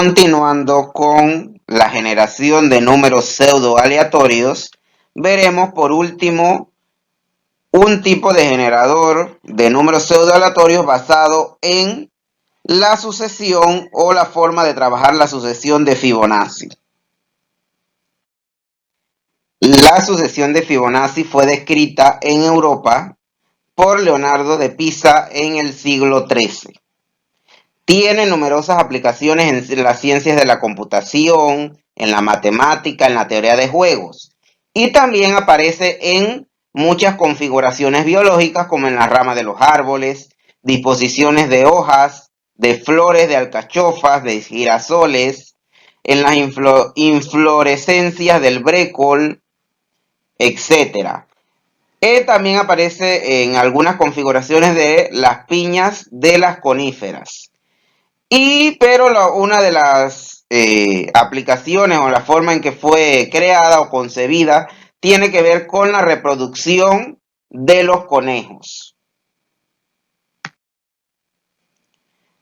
Continuando con la generación de números pseudo aleatorios, veremos por último un tipo de generador de números pseudo aleatorios basado en la sucesión o la forma de trabajar la sucesión de Fibonacci. La sucesión de Fibonacci fue descrita en Europa por Leonardo de Pisa en el siglo XIII. Tiene numerosas aplicaciones en las ciencias de la computación, en la matemática, en la teoría de juegos. Y también aparece en muchas configuraciones biológicas como en la rama de los árboles, disposiciones de hojas, de flores de alcachofas, de girasoles, en las inflorescencias del brécol, etc. También aparece en algunas configuraciones de las piñas de las coníferas. Pero una de las aplicaciones o la forma en que fue creada o concebida tiene que ver con la reproducción de los conejos.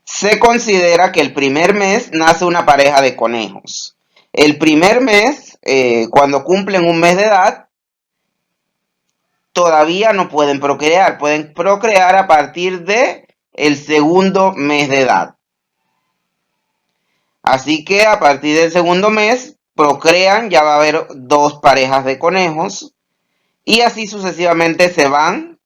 Se considera que el primer mes nace una pareja de conejos. El primer mes, cuando cumplen un mes de edad, todavía no pueden procrear a partir de el segundo mes de edad. Así que a partir del segundo mes procrean, ya va a haber 2 parejas de conejos y así sucesivamente se van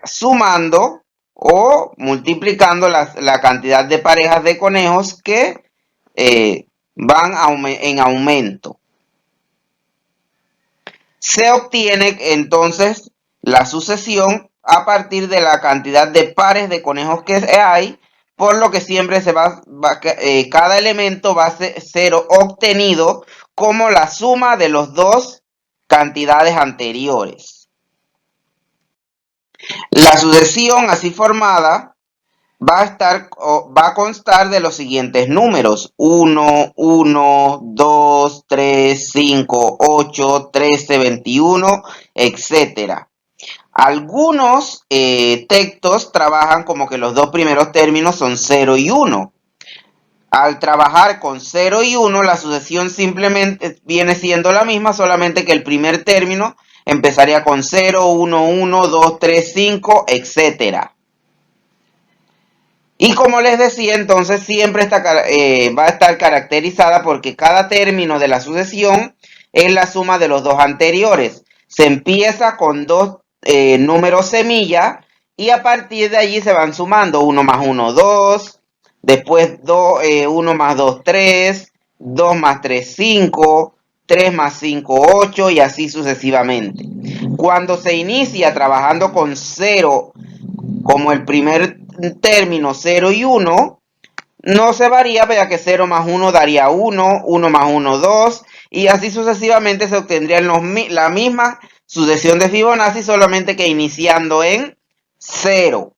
sumando o multiplicando la cantidad de parejas de conejos que van en aumento. Se obtiene entonces la sucesión a partir de la cantidad de pares de conejos que hay, por lo que siempre cada elemento va a ser obtenido como la suma de las 2 cantidades anteriores. La sucesión así formada va a constar de los siguientes números: 1, 1, 2, 3, 5, 8, 13, 21, etc. Algunos textos trabajan como que los 2 primeros términos son 0 y 1. Al trabajar con 0 y 1, la sucesión simplemente viene siendo la misma, solamente que el primer término empezaría con 0, 1, 1, 2, 3, 5, etc. Y como les decía, entonces siempre va a estar caracterizada porque cada término de la sucesión es la suma de los 2 anteriores. Se empieza con 2 números semilla y a partir de allí se van sumando 1 más 1, 2, después 1 más 2, 3, 2 más 3, 5, 3 más 5, 8 y así sucesivamente. Cuando se inicia trabajando con 0 como el primer término, 0 y 1, no se varía, ya que 0 más 1 daría 1, 1 más 1, 2, y así sucesivamente se obtendría la misma sucesión de Fibonacci, solamente que iniciando en 0.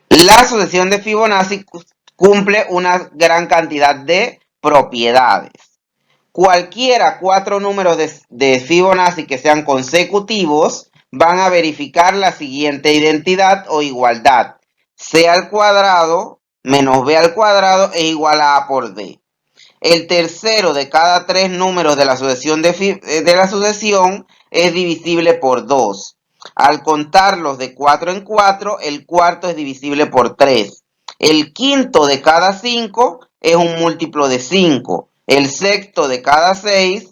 La sucesión de Fibonacci cumple una gran cantidad de propiedades. Cualquiera 4 números de Fibonacci que sean consecutivos van a verificar la siguiente identidad o igualdad: C al cuadrado menos B al cuadrado es igual a A por D. El tercero de cada 3 números de la sucesión es divisible por 2. Al contarlos de 4 en 4, el cuarto es divisible por 3. El quinto de cada 5 es un múltiplo de 5. El sexto de cada 6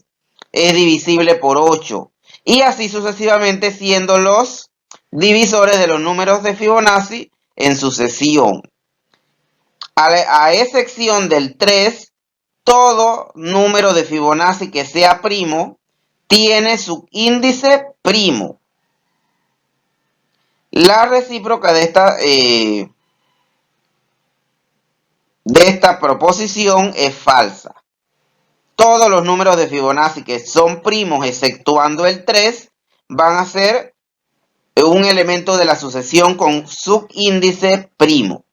es divisible por 8. Y así sucesivamente, siendo los divisores de los números de Fibonacci en sucesión. A excepción del 3, todo número de Fibonacci que sea primo tiene su índice primo. La recíproca de esta proposición es falsa. Todos los números de Fibonacci que son primos, exceptuando el 3, van a ser un elemento de la sucesión con subíndice primo.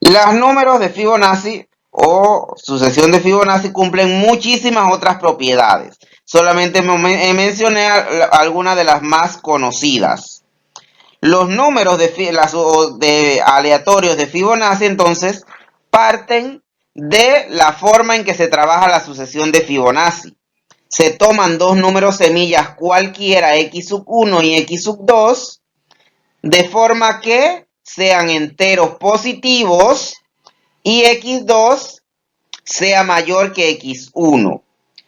Los números de Fibonacci o sucesión de Fibonacci cumplen muchísimas otras propiedades. Solamente mencioné algunas de las más conocidas. Los números de aleatorios de Fibonacci entonces parten de la forma en que se trabaja la sucesión de Fibonacci. Se toman dos números semillas cualquiera, x sub 1 y x sub 2, de forma que sean enteros positivos y x2 sea mayor que x1.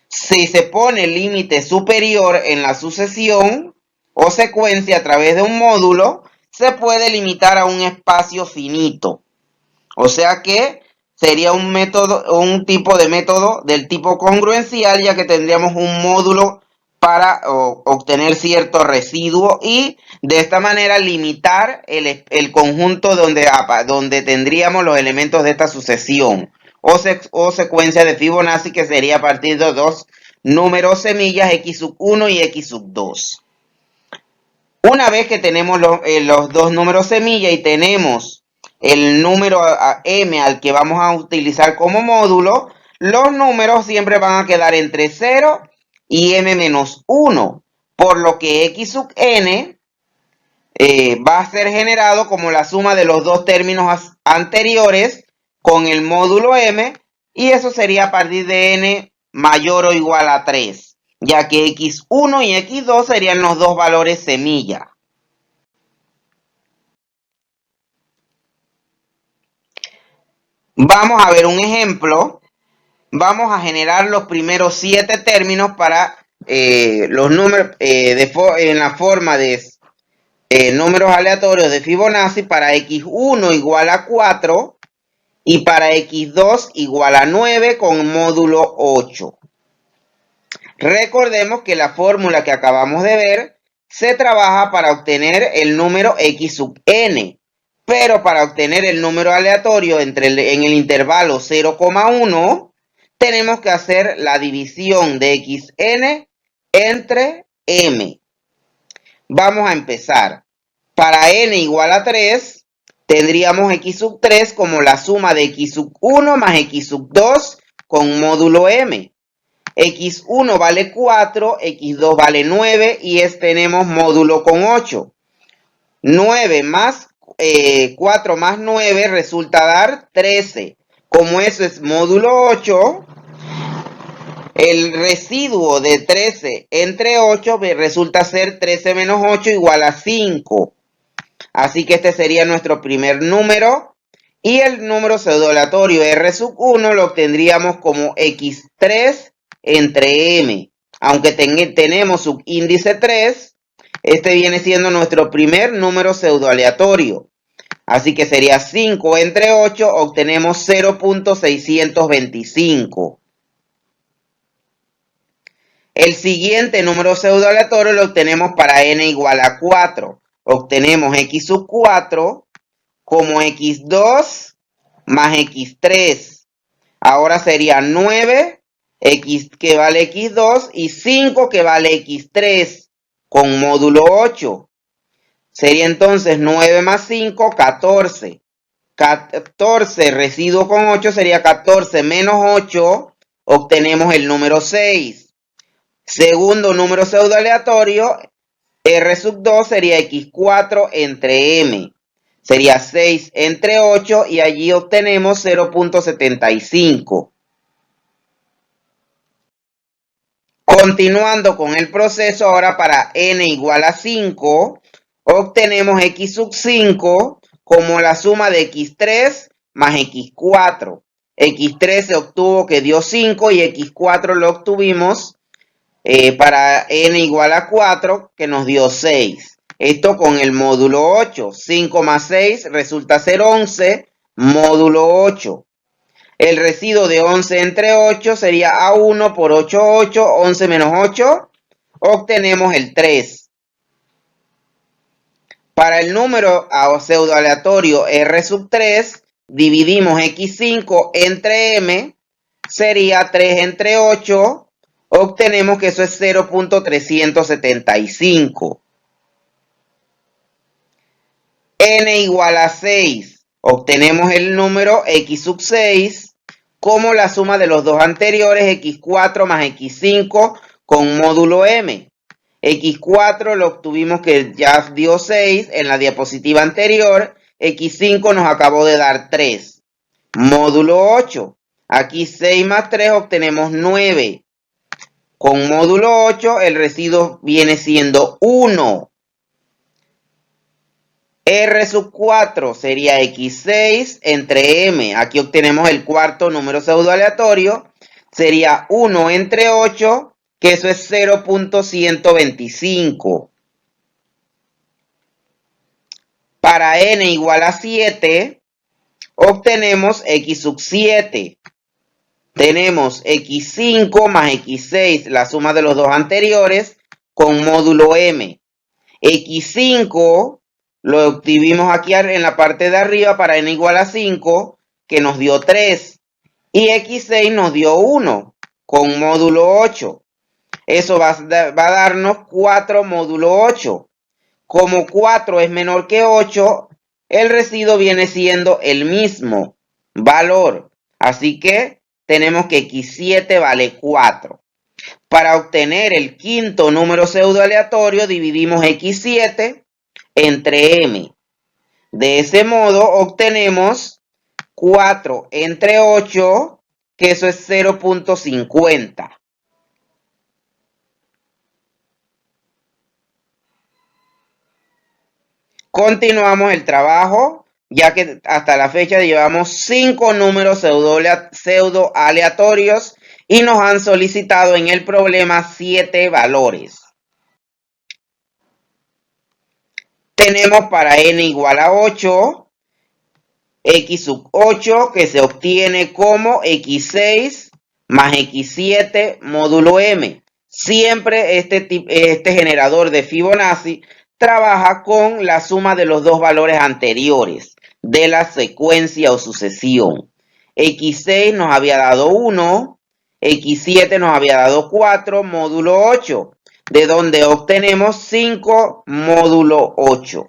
Si se pone límite superior en la sucesión o secuencia a través de un módulo, se puede limitar a un espacio finito. O sea que sería un tipo de método del tipo congruencial, ya que tendríamos un módulo para obtener cierto residuo y de esta manera limitar el conjunto donde tendríamos los elementos de esta sucesión o secuencia de Fibonacci, que sería a partir de dos números semillas x sub 1 y x sub 2. Una vez que tenemos los dos números semilla y tenemos el número m al que vamos a utilizar como módulo, los números siempre van a quedar entre 0 y m menos 1, por lo que x sub n va a ser generado como la suma de los dos términos anteriores con el módulo m, y eso sería a partir de n mayor o igual a 3, ya que x1 y x2 serían los dos valores semilla. Vamos a ver un ejemplo. Vamos a generar los primeros 7 términos para los números en la forma de números aleatorios de Fibonacci para x1 igual a 4 y para x2 igual a 9 con módulo 8. Recordemos que la fórmula que acabamos de ver se trabaja para obtener el número x sub n, pero para obtener el número aleatorio en el intervalo 0,1 tenemos que hacer la división de xn entre m. Vamos a empezar. Para n igual a 3, tendríamos x sub 3 como la suma de x sub 1 más x sub 2 con módulo m. x1 vale 4, x2 vale 9 y tenemos módulo con 8. 9 más 4 más 9 resulta dar 13. Como eso es módulo 8, el residuo de 13 entre 8 resulta ser 13 menos 8 igual a 5. Así que este sería nuestro primer número. Y el número pseudoaleatorio R sub 1 lo obtendríamos como x3 entre m. Aunque tenemos subíndice 3, este viene siendo nuestro primer número pseudoaleatorio. Así que sería 5 entre 8, obtenemos 0.625. El siguiente número pseudoaleatorio lo obtenemos para n igual a 4. Obtenemos x sub 4 como x2 más x3. Ahora sería 9, x que vale x2 y 5 que vale x3 con módulo 8. Sería entonces 9 más 5, 14. 14 residuo con 8 sería 14 menos 8. Obtenemos el número 6. Segundo número pseudoaleatorio, R sub 2 sería x4 entre m. Sería 6 entre 8 y allí obtenemos 0.75. Continuando con el proceso, ahora para n igual a 5, obtenemos x sub 5 como la suma de x3 más x4. x3 se obtuvo que dio 5 y x4 lo obtuvimos para n igual a 4, que nos dio 6. Esto con el módulo 8. 5 más 6 resulta ser 11, módulo 8. El residuo de 11 entre 8 sería A1 por 8, 8, 11 menos 8. Obtenemos el 3. Para el número pseudoaleatorio R sub 3, dividimos x5 entre m, sería 3 entre 8. Obtenemos que eso es 0.375. N igual a 6. Obtenemos el número x sub 6 como la suma de los dos anteriores, x4 más x5 con módulo m. x4 lo obtuvimos que ya dio 6 en la diapositiva anterior, x5 nos acabó de dar 3. Módulo 8, aquí 6 más 3 obtenemos 9. Con módulo 8 el residuo viene siendo 1. R sub 4 sería x6 entre m. Aquí obtenemos el cuarto número pseudoaleatorio. Sería 1 entre 8, que eso es 0.125. Para n igual a 7, obtenemos x sub 7. Tenemos x5 más x6, la suma de los dos anteriores, con módulo m. x5 lo obtuvimos aquí en la parte de arriba para n igual a 5, que nos dio 3. Y x6 nos dio 1, con módulo 8. Eso va a darnos 4 módulo 8. Como 4 es menor que 8, el residuo viene siendo el mismo valor. Así que tenemos que x7 vale 4. Para obtener el quinto número pseudoaleatorio, dividimos x7 entre m. De ese modo obtenemos 4 entre 8, que eso es 0.50. Continuamos el trabajo, ya que hasta la fecha llevamos 5 números pseudo aleatorios y nos han solicitado en el problema 7 valores. Tenemos para n igual a 8, x sub 8, que se obtiene como x6 más x7 módulo m. Siempre este generador de Fibonacci trabaja con la suma de los dos valores anteriores de la secuencia o sucesión. x6 nos había dado 1, x7 nos había dado 4, módulo 8, de donde obtenemos 5 módulo 8.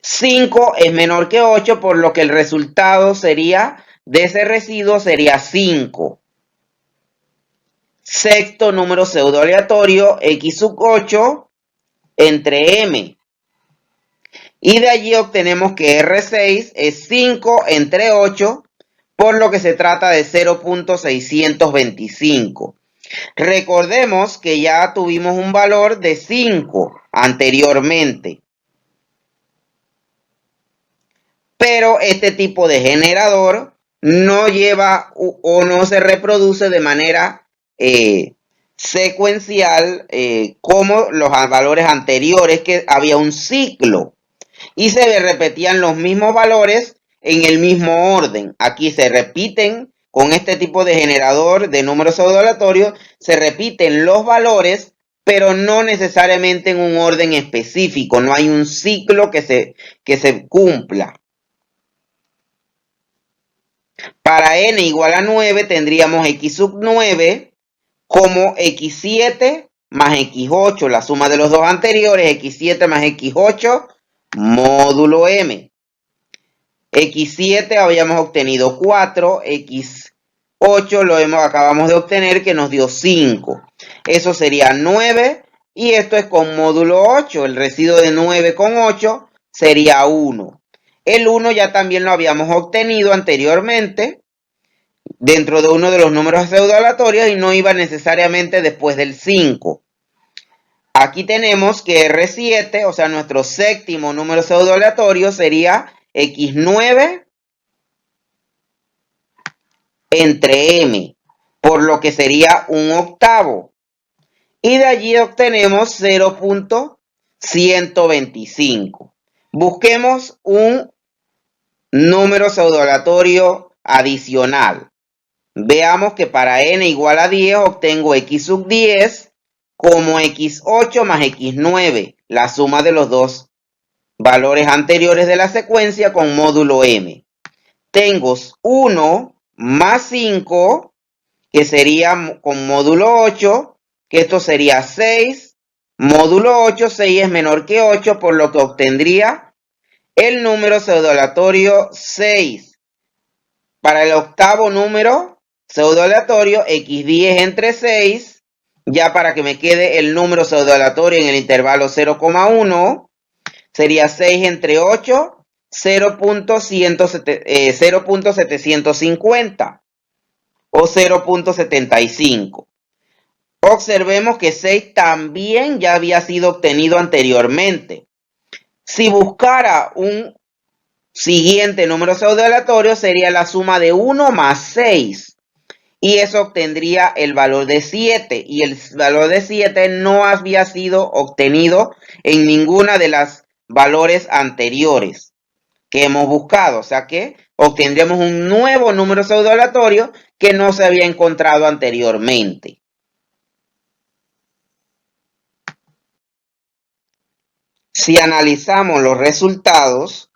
5 es menor que 8, por lo que el resultado sería de ese residuo sería 5. Sexto número pseudoaleatorio, x sub 8 entre m. Y de allí obtenemos que R6 es 5 entre 8, por lo que se trata de 0.625. Recordemos que ya tuvimos un valor de 5 anteriormente. Pero este tipo de generador no lleva o no se reproduce de manera secuencial como los valores anteriores, que había un ciclo y se repetían los mismos valores en el mismo orden. Aquí se repiten, con este tipo de generador de números pseudoaleatorios, se repiten los valores, pero no necesariamente en un orden específico. No hay un ciclo que se cumpla. Para n igual a 9 tendríamos x sub 9 como x7 más x8, la suma de los dos anteriores, x7 más x8 módulo m. x7 habíamos obtenido 4, x8 acabamos de obtener, que nos dio 5. Eso sería 9 y esto es con módulo 8. El residuo de 9 con 8 sería 1. El 1 ya también lo habíamos obtenido anteriormente dentro de uno de los números pseudoaleatorios y no iba necesariamente después del 5. Aquí tenemos que R7, o sea, nuestro séptimo número pseudoaleatorio sería x9 entre m, por lo que sería un octavo. Y de allí obtenemos 0.125. Busquemos un número pseudoaleatorio adicional. Veamos que para n igual a 10 obtengo x sub 10 como x8 más x9, la suma de los dos valores anteriores de la secuencia con módulo m. Tengo 1 más 5, que sería con módulo 8, que esto sería 6, módulo 8, 6 es menor que 8, por lo que obtendría el número pseudoaleatorio 6. para el octavo número pseudo-aleatorio, x10 entre 6, ya para que me quede el número pseudo-aleatorio en el intervalo 0,1, sería 6 entre 8, 0.750 o 0.75. Observemos que 6 también ya había sido obtenido anteriormente. Si buscara un siguiente número pseudo-aleatorio, sería la suma de 1 más 6. Y eso obtendría el valor de 7. Y el valor de 7 no había sido obtenido en ninguna de las valores anteriores que hemos buscado. O sea que obtendríamos un nuevo número pseudo-aleatorio que no se había encontrado anteriormente. Si analizamos los resultados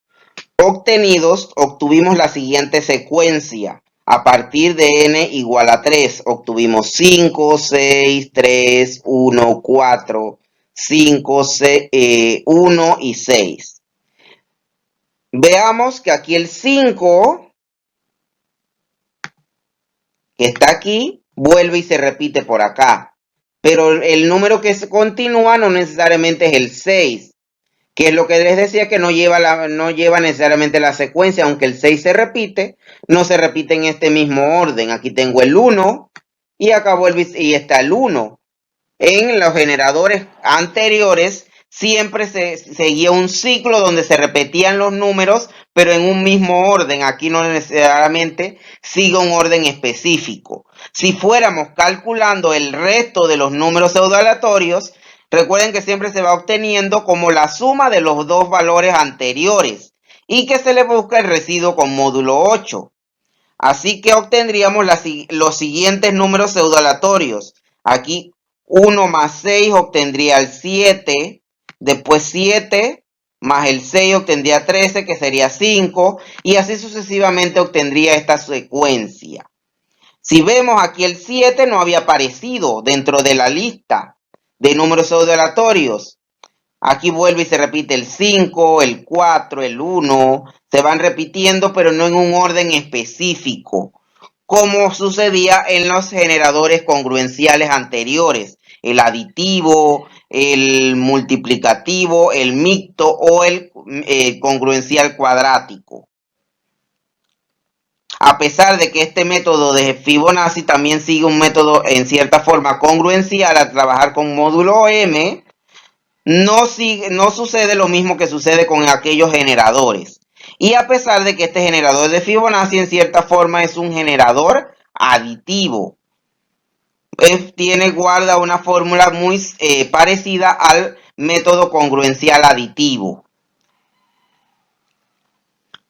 obtenidos, obtuvimos la siguiente secuencia. A partir de n igual a 3, obtuvimos 5, 6, 3, 1, 4, 5, 1 y 6. Veamos que aquí el 5, que está aquí, vuelve y se repite por acá. Pero el número que se continúa no necesariamente es el 6. Que es lo que les decía, que no lleva necesariamente la secuencia, aunque el 6 se repite, no se repite en este mismo orden. Aquí tengo el 1 y acá vuelve y está el 1. En los generadores anteriores siempre se seguía un ciclo donde se repetían los números, pero en un mismo orden. Aquí no necesariamente sigue un orden específico. Si fuéramos calculando el resto de los números pseudoaleatorios, recuerden que siempre se va obteniendo como la suma de los dos valores anteriores y que se le busca el residuo con módulo 8. Así que obtendríamos los siguientes números pseudoaleatorios. Aquí 1 más 6 obtendría el 7, después 7 más el 6 obtendría 13, que sería 5, y así sucesivamente obtendría esta secuencia. Si vemos aquí el 7 no había aparecido dentro de la lista de números pseudoaleatorios. Aquí vuelve y se repite el 5, el 4, el 1, se van repitiendo pero no en un orden específico, como sucedía en los generadores congruenciales anteriores, el aditivo, el multiplicativo, el mixto o el congruencial cuadrático. A pesar de que este método de Fibonacci también sigue un método en cierta forma congruencial al trabajar con módulo M, no sucede lo mismo que sucede con aquellos generadores. Y a pesar de que este generador de Fibonacci en cierta forma es un generador aditivo, guarda una fórmula muy parecida al método congruencial aditivo.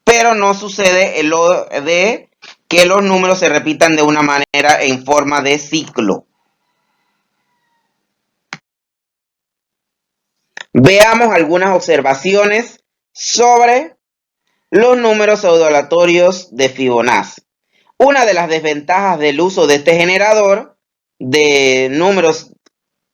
Pero no sucede lo de que los números se repitan de una manera en forma de ciclo. Veamos algunas observaciones sobre los números pseudoaleatorios de Fibonacci. Una de las desventajas del uso de este generador de números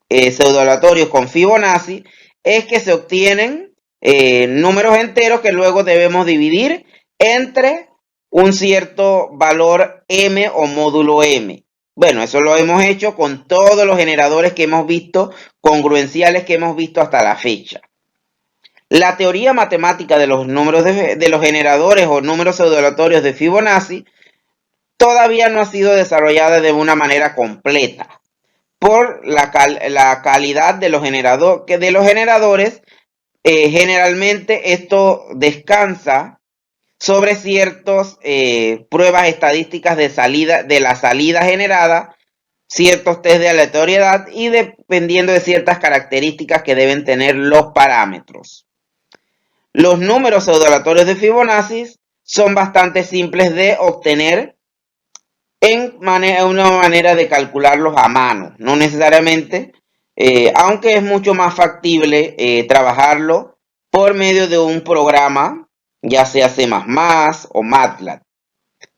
pseudoaleatorios con Fibonacci es que se obtienen números enteros que luego debemos dividir entre un cierto valor m o módulo m. Bueno, eso lo hemos hecho con todos los generadores que hemos visto, congruenciales que hemos visto hasta la fecha. La teoría matemática de los números de los generadores o números pseudoaleatorios de Fibonacci todavía no ha sido desarrollada de una manera completa por la calidad de los generadores. Generalmente esto descansa sobre ciertas pruebas estadísticas de la salida generada, ciertos test de aleatoriedad y dependiendo de ciertas características que deben tener los parámetros. Los números pseudoaleatorios de Fibonacci son bastante simples de obtener en una manera de calcularlos a mano, no necesariamente, aunque es mucho más factible trabajarlo por medio de un programa, ya sea C++ o MATLAB,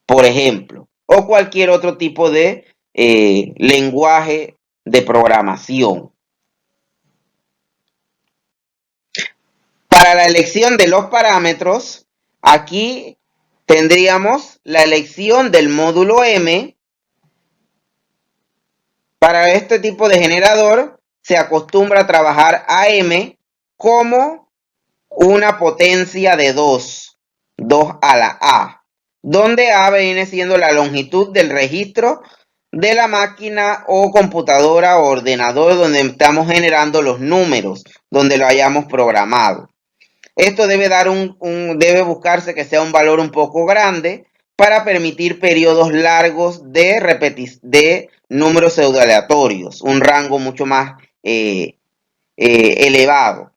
por ejemplo, o cualquier otro tipo de lenguaje de programación. Para la elección de los parámetros, aquí tendríamos la elección del módulo M. Para este tipo de generador se acostumbra a trabajar a M como una potencia de 2, 2 a la A, donde A viene siendo la longitud del registro de la máquina o computadora o ordenador donde estamos generando los números, donde lo hayamos programado. Esto debe debe buscarse que sea un valor un poco grande para permitir periodos largos de números pseudoaleatorios, un rango mucho más elevado.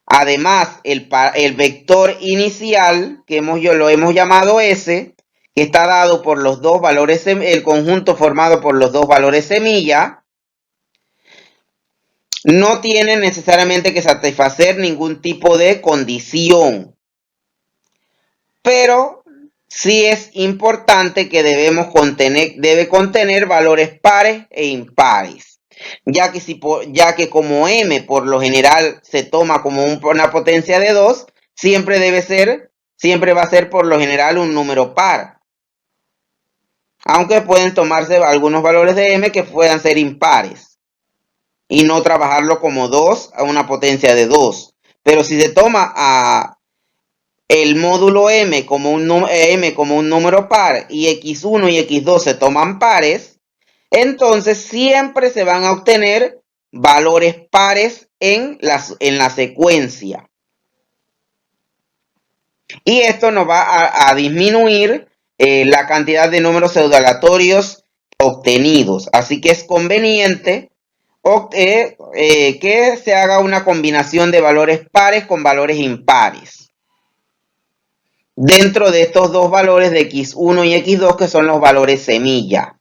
Además, el vector inicial, que lo hemos llamado S, que está dado por los dos valores, el conjunto formado por los dos valores semilla, no tiene necesariamente que satisfacer ningún tipo de condición. Pero sí es importante que debe contener valores pares e impares. Ya que como M por lo general se toma como una potencia de 2, siempre va a ser por lo general un número par. Aunque pueden tomarse algunos valores de M que puedan ser impares y no trabajarlo como 2 a una potencia de 2. Pero si se toma el módulo M como un número par y X1 y X2 se toman pares, entonces siempre se van a obtener valores pares en la secuencia. Y esto nos va a disminuir la cantidad de números pseudoaleatorios obtenidos. Así que es conveniente que se haga una combinación de valores pares con valores impares dentro de estos dos valores de X1 y X2, que son los valores semilla.